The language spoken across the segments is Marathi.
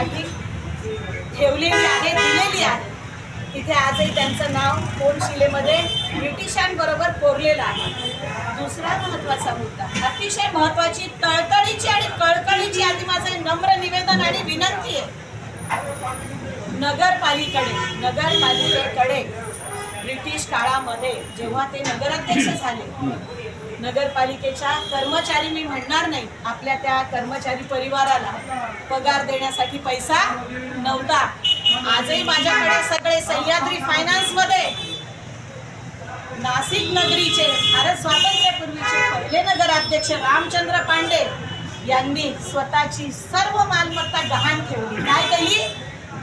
करण्यासाठी ठेवलेली आहे, दिलेली आहे. तिथे आजही त्यांचं नाव कोनशिलेमध्ये ब्रिटिशांबरोबर कोरलेलं आहे. दुसरा महत्त्वाचा मुद्दा, अतिशय महत्त्वाची, तळतळीची आणि कळकळीची आधी माझं नम्र निवेदन आणि विनंती आहे. नगरपालिकेकडे ब्रिटिश काळामध्ये जेव्हा ते नगराध्यक्ष झाले, नगरपालिकेच्या कर्मचारी, मी म्हणणार नाही, आपल्या त्या कर्मचारी परिवाराला पगार देण्यासाठी पैसा नव्हता. आजही माझ्याकडे सगळे सह्याद्री फायनान्समध्ये नाशिक नगरीचे भारत स्वातंत्र्यपूर्वीचे पहिले नगराध्यक्ष रामचंद्र पांडे यांनी स्वतःची सर्व मालमत्ता गहाण ठेवली. काय केली?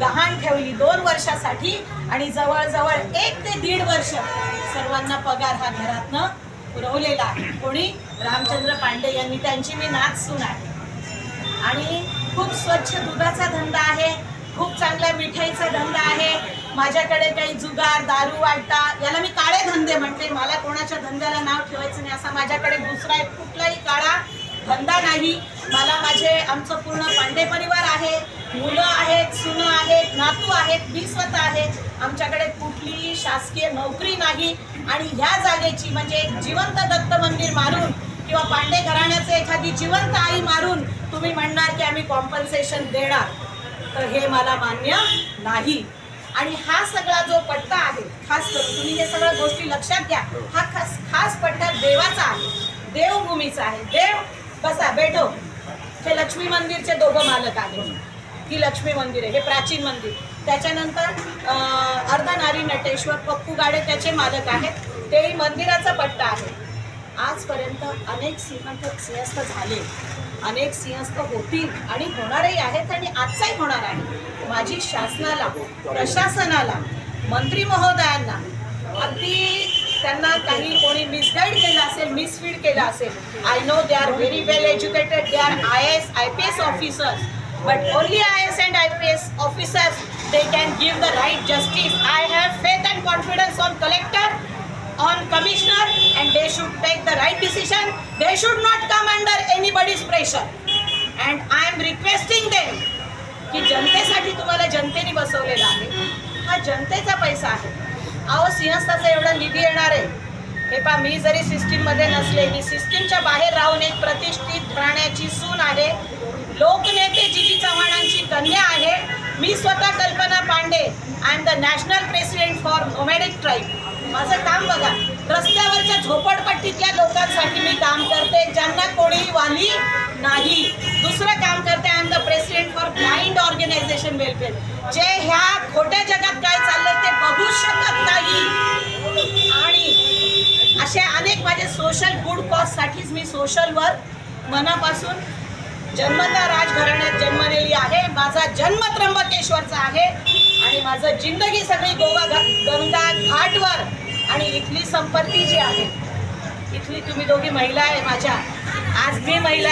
गहाण ठेवली 2 वर्षासाठी. आणि जवळजवळ 1 ते 1.5 वर्ष सर्वांना पगार हा घरातनं पुरवलेला आहे. कोणी? रामचंद्र पांडे यांनी. त्यांची मी नात सून आहे. आणि खूप स्वच्छ दुधाचा धंदा आहे, खूप चांगल्या मिठाईचा धंदा आहे. माझ्याकडे काही जुगार, दारू, अड्डा, याला मी काळे धंदे म्हणते. मला कोणाच्या धंद्याला नाव ठेवायचं नाही, असा माझ्याकडे दुसरा कुठलाही काळा धंदा नाही. आमचं पूर्ण पांडे परिवार आहे, मुलं आहेत, सुनं आहेत, नातू आहेत, मी स्वतः आहे. आमच्याकडे कुठलीही शासकीय नोकरी नाही. आणि ह्या जागेची म्हणजे एक जिवंत दत्त मंदिर मारून किंवा पांडे घराण्याचे एखादी जिवंत आई मारून तुम्ही म्हणणार की आम्ही कॉम्पन्सेशन देणार, तर हे मला मान्य नाही. आणि हा सगळा जो पट्टा आहे, खास करून तुम्ही हे सगळ्या गोष्टी लक्षात घ्या, हा खास पट्टा देवाचा आहे, देवभूमीचा आहे. देव बसा बेटो, हे लक्ष्मी मंदिरचे दोघं मालक आहेत. ही लक्ष्मी मंदिर आहे, हे प्राचीन मंदिर. त्याच्यानंतर अर्धनारी नटेश्वर पप्पू गाडे त्याचे मालक आहेत. तेही मंदिराचा पट्टा आहे. आजपर्यंत अनेक सिंहस्थ झाले, अनेक सिंहस्थ होतील आणि होणारही आहेत आणि आजचाही होणार आहे. माझी शासनाला, प्रशासनाला, मंत्री महोदयांना अगदी त्यांना काही कोणी मिसगाईड केलं असेल, मिसफीड केलं असेल. I know they are very well educated, they are IAS, IPS officers, but only IAS and IPS officers they can give the right justice. I have faith and confidence on collector, on commissioner, and they should take the right decision. They should not come under anybody's pressure. And I am requesting them की जनतेसाठी तुम्हाला जनतेने बसवलेला आहे, हा जनतेचा पैसा आहे. अहो, सिंहस्थाचा एवढा निधी येणार आहे. हे पहा, मी जरी सिस्टीममध्ये नसले, मी सिस्टीमच्या बाहेर राहून एक प्रतिष्ठित घराण्याची सून आहे, लोकनेते जीजी चव्हाणांची कन्या आहे. मी स्वतः Kalpana Pandey, I am the national president for nomadic tribe. माझं काम बघा, रस्त्यावरच्या झोपडपट्टीतल्या लोकांसाठी मी काम करते, ज्यांना कोणीही वाली नाही. दुसरं काम करते, I am the president for blind organisation welfare, जे ह्या खोट्या जगात काय चाललंय ते बघू शकत नाही. आणि अशा अनेक माझे सोशल गुड कॉजसाठीच मी सोशल वर्क मनापासून जन्मता राजघराण्यात जन्मलेली आहे. माझा जन्म त्र्यंबकेश्वरचा आहे आणि माझं जिंदगी सगळी गंगा घाटवर. आणि इथली संपत्ती जी आहे, इथली तुम्ही दोघी महिला आहे माझ्या, आज मी महिला